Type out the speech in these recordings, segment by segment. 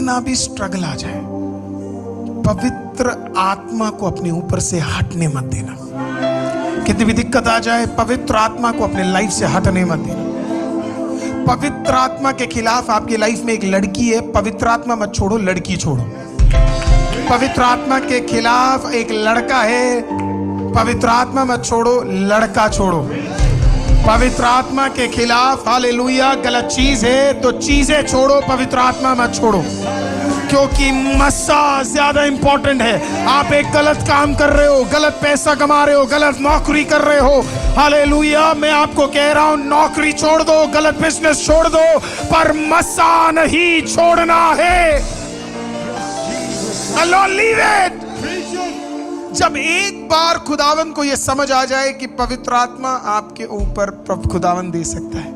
कितना भी स्ट्रगल आ जाए, पवित्र आत्मा को अपने ऊपर से हटने मत देना। कितनी भी दिक्कत आ जाए, पवित्र आत्मा को अपने लाइफ से हटने मत देना। पवित्र आत्मा के खिलाफ आपकी लाइफ में एक लड़की है, पवित्र आत्मा मत छोड़ो, लड़की छोड़ो। पवित्र आत्मा के खिलाफ एक लड़का है, पवित्र आत्मा मत छोड़ो, लड़का छोड़ो। पवित्र आत्मा के खिलाफ हालेलुया गलत चीज है तो चीजें छोड़ो, पवित्र आत्मा मत छोड़ो, क्योंकि मस्सा ज्यादा इंपॉर्टेंट है। आप एक गलत काम कर रहे हो, गलत पैसा कमा रहे हो, गलत नौकरी कर रहे हो, हालेलुया मैं आपको कह रहा हूं नौकरी छोड़ दो, गलत बिजनेस छोड़ दो, पर मस्सा नहीं छोड़ना है। Leave it. जब एक बार खुदावन को यह समझ आ जाए कि पवित्र आत्मा आपके ऊपर प्रभु खुदावन दे सकता है,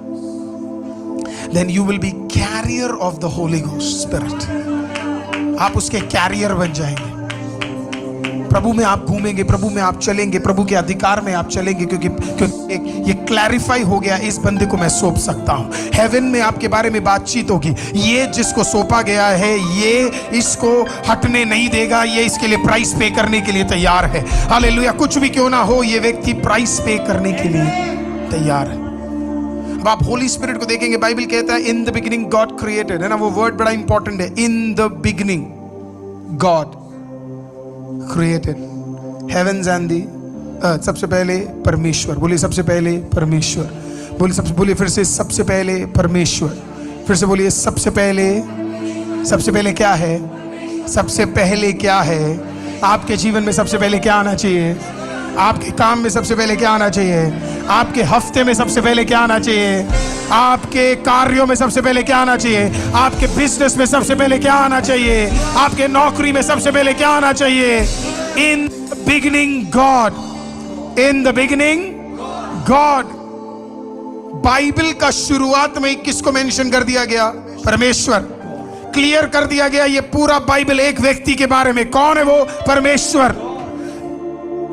then you will be carrier of the Holy Ghost Spirit. आप उसके कैरियर बन जाएंगे। प्रभु में आप घूमेंगे, प्रभु में आप चलेंगे, प्रभु के अधिकार में आप चलेंगे, क्योंकि ये क्लैरिफाई हो गया, इस बंदे को मैं सौंप सकता हूं। हेवन में आपके बारे में बातचीत होगी, ये जिसको सौंपा गया है ये इसको हटने नहीं देगा, ये इसके लिए प्राइस पे करने के लिए तैयार है। हालेलुया। कुछ भी क्यों ना हो, ये व्यक्ति प्राइस पे करने के लिए तैयार है। अब आप होली स्पिरिट को देखेंगे, बाइबल कहता है in the beginning God created, है ना, वो वर्ड बड़ा इंपॉर्टेंट है। In the beginning God created heavens and the earth. सबसे पहले परमेश्वर, बोलिए सबसे पहले परमेश्वर, बोलिए फिर से सबसे पहले परमेश्वर, फिर से बोलिए सबसे पहले क्या है? सबसे पहले क्या है? आपके जीवन में सबसे पहले क्या आना चाहिए? आपके काम में सबसे पहले क्या आना चाहिए? आपके हफ्ते में सबसे पहले क्या आना चाहिए? आपके कार्यों में सबसे पहले क्या आना चाहिए? आपके बिजनेस में सबसे पहले क्या आना चाहिए? आपके नौकरी में सबसे पहले क्या आना चाहिए? इन the beginning God, in the beginning God. Bible का शुरुआत में किसको मेंशन कर दिया गया? परमेश्वर। क्लियर कर दिया गया, ये पूरा बाइबल एक व्यक्ति के बारे में। कौन है वो? परमेश्वर।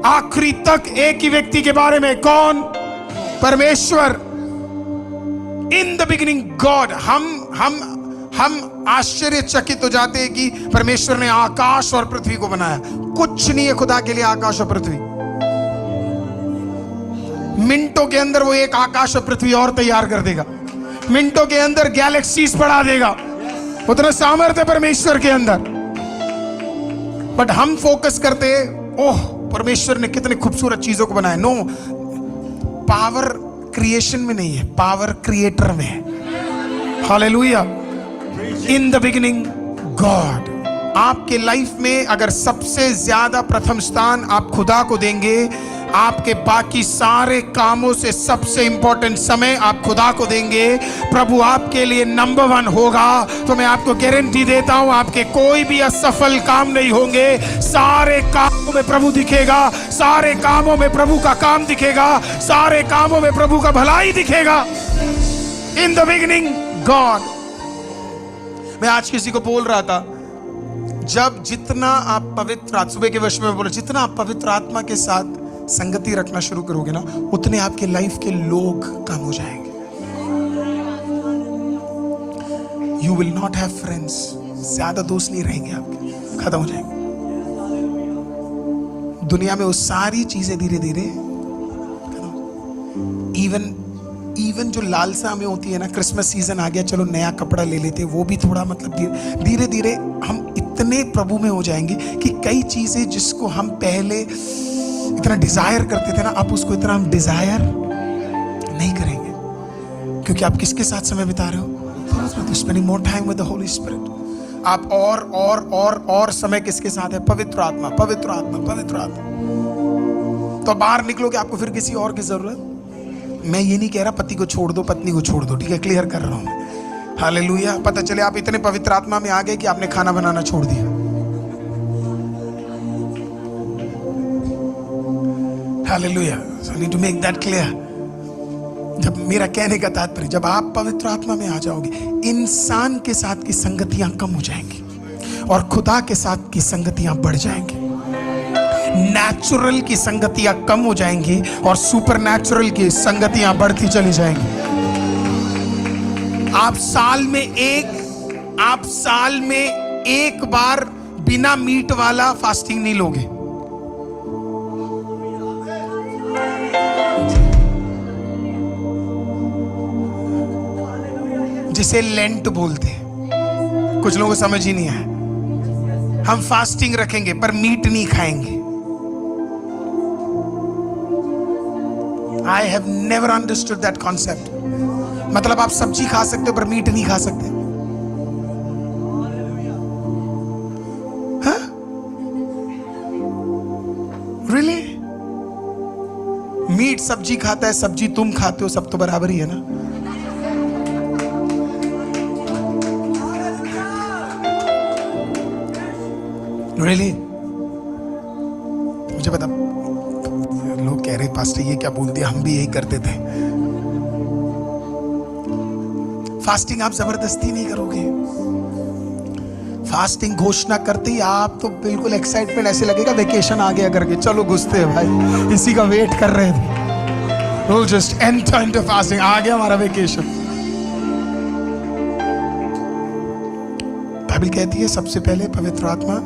आखिरी तक एक ही व्यक्ति के बारे में। कौन? परमेश्वर। इन द बिगिनिंग गॉड। हम आश्चर्यचकित हो जाते हैं कि परमेश्वर ने आकाश और पृथ्वी को बनाया। कुछ नहीं है खुदा के लिए आकाश और पृथ्वी। मिनटों के अंदर वो एक आकाश और पृथ्वी और तैयार कर देगा, मिनटों के अंदर गैलेक्सीज बढ़ा देगा। उतना सामर्थ्य परमेश्वर के अंदर। बट हम फोकस करते हैं, ओह परमेश्वर ने कितनी खूबसूरत चीजों को बनाया। नो, पावर क्रिएशन में नहीं है, पावर क्रिएटर में है। Hallelujah. In the beginning God. आपके लाइफ में अगर सबसे ज्यादा प्रथम स्थान आप खुदा को देंगे, आपके बाकी सारे कामों से सबसे इंपॉर्टेंट समय आप खुदा को देंगे, प्रभु आपके लिए नंबर 1 होगा, तो मैं आपको गारंटी देता हूं आपके कोई भी असफल काम नहीं होंगे। सारे कामों में प्रभु दिखेगा, सारे कामों में प्रभु का काम दिखेगा, सारे कामों में प्रभु का भलाई दिखेगा। इन द बिगिनिंग गॉड। मैं आज किसी को बोल रहा था, जब जितना आप पवित्र, सुबह के वर्ष में बोला, जितना आप पवित्र आत्मा के साथ संगति रखना शुरू करोगे ना, उतने आपके लाइफ के लोग कम हो जाएंगे। You will not have friends. ज्यादा दोस्त नहीं रहेंगे आपके, खत्म हो जाएंगे। दुनिया में वो सारी चीजें धीरे धीरे, इवन जो लालसा हमें होती है ना, क्रिसमस सीजन आ गया, चलो नया कपड़ा ले लेते, वो भी थोड़ा मतलब धीरे धीरे हम इतने प्रभु में हो जाएंगे कि कई चीजें जिसको हम पहले इतना डिजायर करते थे ना, अब उसको इतना हम डिजायर नहीं करेंगे, क्योंकि आप किसके साथ समय बिता रहे हो? Spending more time with the Holi spirit. आप और समय किसके साथ है? पवित्र आत्मा, पवित्र आत्मा, पवित्र आत्मा। तो बाहर निकलोगे, आपको फिर किसी और की जरूरत। मैं ये नहीं कह रहा पति को छोड़ दो, पत्नी को छोड़ दो, ठीक है, क्लियर कर रहा हूं मैं। हालेलुया। पता चले आप इतने पवित्र आत्मा में आ गए कि आपने खाना बनाना छोड़ दिया। Hallelujah. So I need to make that clear। जब मेरा कहने का तात्पर्य, जब आप पवित्र आत्मा में आ जाओगे, इंसान के साथ की संगतियां कम हो जाएंगी और खुदा के साथ की संगतियां बढ़ जाएंगी। नेचुरल की संगतियां कम हो जाएंगी और सुपर नेचुरल की संगतियां बढ़ती चली जाएंगी। आप साल में आप साल में एक बार बिना मीट वाला फास्टिंग नहीं लोगे। जिसे लेंट बोलते हैं, कुछ लोगों को समझ ही नहीं है। हम फास्टिंग रखेंगे पर मीट नहीं खाएंगे। I have never understood that concept. मतलब आप सब्जी खा सकते हो पर मीट नहीं खा सकते। हाँ? Really? मीट सब्जी खाता है, सब्जी तुम खाते हो, सब तो बराबर ही है ना। Really? मुझे पता, लोग कह रहे पास्टर ये क्या बोल दिया, हम भी यही करते थे। फास्टिंग आप जबरदस्ती नहीं करोगे। फास्टिंग घोषणा करते ही आप तो बिल्कुल एक्साइटमेंट, ऐसे लगेगा वेकेशन आ गया करके, चलो घुसते हैं भाई, इसी का वेट कर रहे थे। We'll just enter into fasting, आ गया हमारा वेकेशन। बाइबल कहती है सबसे पहले पवित्र आत्मा,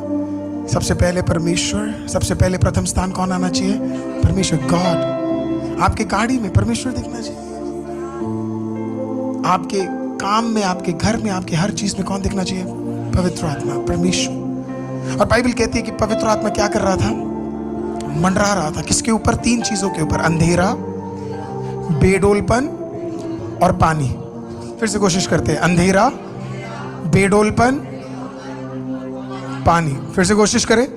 सबसे पहले परमेश्वर, सबसे पहले प्रथम स्थान कौन आना चाहिए? परमेश्वर, गॉड। आपके गाड़ी में परमेश्वर दिखना चाहिए, आपके काम में, आपके घर में, आपके हर चीज में कौन दिखना चाहिए? पवित्र आत्मा, परमेश्वर। और बाइबल कहती है कि पवित्र आत्मा क्या कर रहा था? मंडरा रहा था। किसके ऊपर? तीन चीजों के ऊपर, अंधेरा, बेडोलपन और पानी। फिर से कोशिश करते हैं, अंधेरा, बेडोलपन, पानी। फिर से कोशिश करें,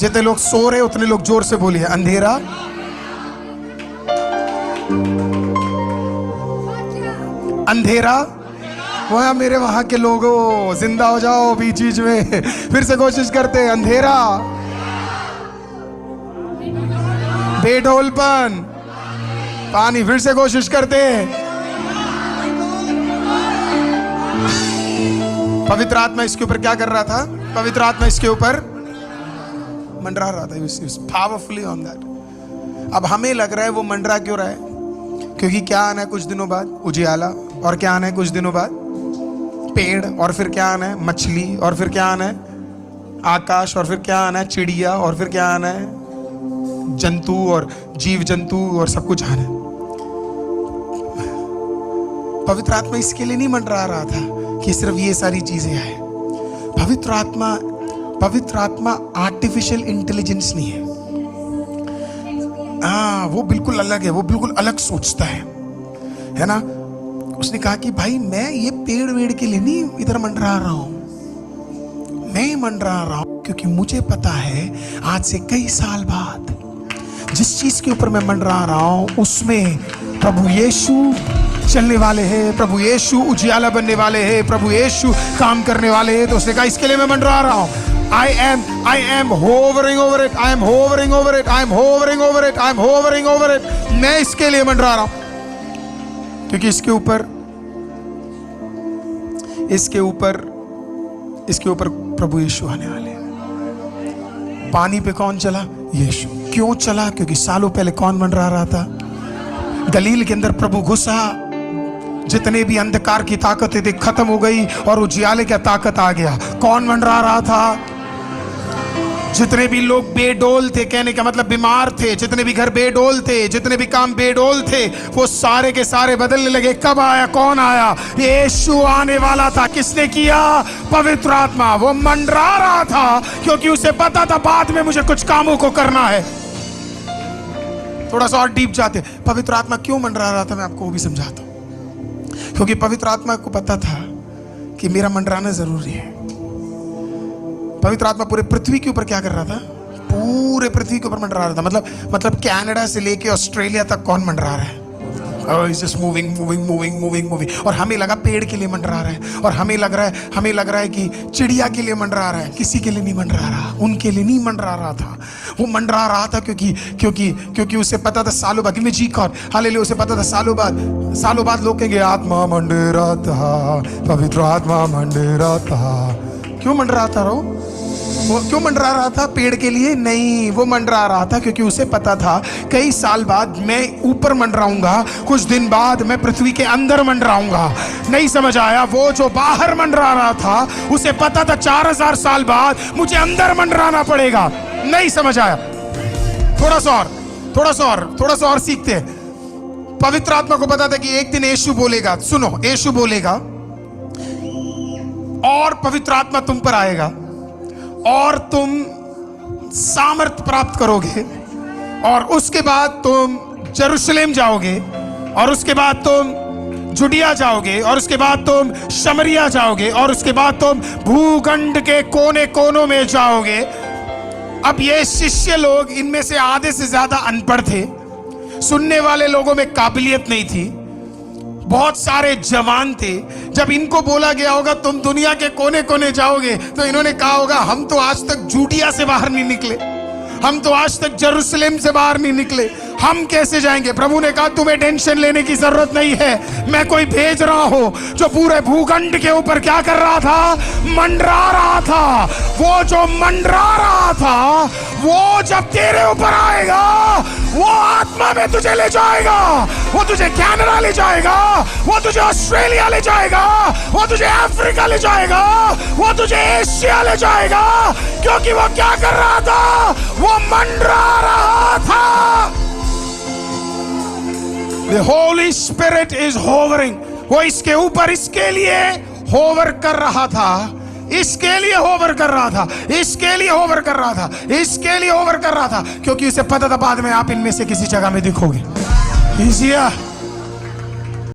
जितने लोग सो रहे उतने लोग जोर से बोलिए, अंधेरा, अंधेरा। वहां मेरे वहां के लोगों, जिंदा हो जाओ बीच बीच में। फिर से कोशिश करते हैं, अंधेरा, बेढोलपन, पानी। फिर से कोशिश करते हैं। पवित्र आत्मा इसके ऊपर क्या कर रहा था? पवित्र आत्मा इसके ऊपर मंडरा रहा था। Powerfully on that. अब हमें लग रहा है वो मंडरा क्यों रहा है? क्योंकि क्या आना है कुछ दिनों बाद? उजियाला। और क्या आना है कुछ दिनों बाद? पेड़। और फिर क्या आना है? मछली। और फिर क्या आना है? आकाश। और फिर क्या आना है? चिड़िया। और फिर क्या आना है? जंतु और जीव जंतु और सब कुछ आना है। पवित्र आत्मा इसके लिए नहीं मंडरा रहा था कि सिर्फ ये सारी चीजें आए। पवित्र आत्मा आर्टिफिशियल इंटेलिजेंस नहीं है। वो बिल्कुल अलग है, वो बिल्कुल अलग सोचता है ना। उसने कहा कि भाई मैं ये पेड़ वेड़ के लिए नहीं इधर मंडरा रहा हूं, मैं मंडरा रहा हूं क्योंकि मुझे पता है आज से कई साल बाद जिस चीज के ऊपर मैं मंडरा रहा हूं उसमें प्रभु यीशु चलने वाले हैं, प्रभु यीशु उजियाला बनने वाले हैं, प्रभु यीशु काम करने वाले हैं। तो उसने कहा इसके लिए मैं मंडरा रहा हूं। I am hovering over it, I am hovering over it, I am hovering over it, I am hovering over it। मैं इसके लिए मंडरा रहा हूं क्योंकि इसके ऊपर प्रभु यीशु आने वाले हैं। पानी पे कौन चला? यीशु। क्यों चला? क्योंकि सालों पहले कौन मंडरा रहा था? गलील के अंदर प्रभु घुसा, जितने भी अंधकार की ताकतें थी खत्म हो गई और उजियाले का ताकत आ गया। कौन मंडरा रहा था? जितने भी लोग बेडोल थे, कहने का मतलब बीमार थे, जितने भी घर बेडोल थे, जितने भी काम बेडोल थे, वो सारे के सारे बदलने लगे। कब आया? कौन आया? यीशु आने वाला था। किसने किया? पवित्र आत्मा। वो मंडरा रहा था क्योंकि उसे पता था बाद में मुझे कुछ कामों को करना है। थोड़ा सा और डीप जाते, पवित्र आत्मा क्यों मंडरा रहा था मैं आपको वो भी समझाता हूं। क्योंकि पवित्र आत्मा को पता था कि मेरा मंडराना जरूरी है। पवित्र आत्मा पूरे पृथ्वी के ऊपर क्या कर रहा था? पूरे पृथ्वी के ऊपर मंडरा रहा था। मतलब कनाडा से लेके ऑस्ट्रेलिया तक कौन मंडरा रहा है? Just moving. और हमें लगा पेड़ के लिए मंडरा रहा है, और हमें लग रहा है कि चिड़िया के लिए मंडरा रहा है। किसी के लिए नहीं मंडरा रहा, उनके लिए नहीं मंडरा रहा था। वो मंडरा रहा था क्योंकि उसे पता था सालों बाद, जी कौन हालेलुया, उसे पता था सालों बाद लोग कहेंगे आत्मा मंडराता, पवित्र आत्मा मंडराता। क्यों मंडराता रहो? वो क्यों मंडरा रहा था? पेड़ के लिए नहीं, वो मंडरा रहा था क्योंकि उसे पता था कई साल बाद मैं ऊपर मंडराऊंगा, कुछ दिन बाद मैं पृथ्वी के अंदर मंडराऊंगा। नहीं समझ आया? वो जो बाहर मंडरा रहा था उसे पता था 4000 साल बाद मुझे अंदर मंडराना पड़ेगा। नहीं समझ आया? थोड़ा सा और सीखते हैं। पवित्र आत्मा को पता था कि एक दिन यीशु बोलेगा, सुनो, यीशु बोलेगा और पवित्र आत्मा तुम पर आएगा और तुम सामर्थ प्राप्त करोगे और उसके बाद तुम यरूशलेम जाओगे और उसके बाद तुम जुडिया जाओगे और उसके बाद तुम शमरिया जाओगे और उसके बाद तुम भूखंड के कोने कोनों में जाओगे। अब ये शिष्य लोग, इनमें से आधे से ज्यादा अनपढ़ थे, सुनने वाले लोगों में काबिलियत नहीं थी, बहुत सारे जवान थे। जब इनको बोला गया होगा तुम दुनिया के कोने कोने जाओगे, तो इन्होंने कहा होगा हम तो आज तक जूडिया से बाहर नहीं निकले, हम तो आज तक यरूशलेम से बाहर नहीं निकले, हम कैसे जाएंगे? प्रभु ने कहा तुम्हें टेंशन लेने की जरूरत नहीं है, मैं कोई भेज रहा हूं जो पूरे भूखंड के ऊपर क्या कर रहा था? मंडरा रहा था। वो जो मंडरा रहा था वो जब तेरे ऊपर आएगा वो आत्मा में तुझे ले जाएगा, वो तुझे कनाडा ले जाएगा, वो तुझे ऑस्ट्रेलिया ले जाएगा, वो तुझे अफ्रीका ले जाएगा, वो तुझे एशिया ले जाएगा। क्योंकि वो क्या कर रहा था? वो मंडरा रहा था। The Holy Spirit is hovering. वो इसके ऊपर इसके लिए होवर कर रहा था, इसके लिए होवर कर रहा था, इसके लिए होवर कर रहा था, इसके लिए होवर कर रहा था, क्योंकि उसे पता था बाद में आप इनमें से किसी जगह में दिखोगे।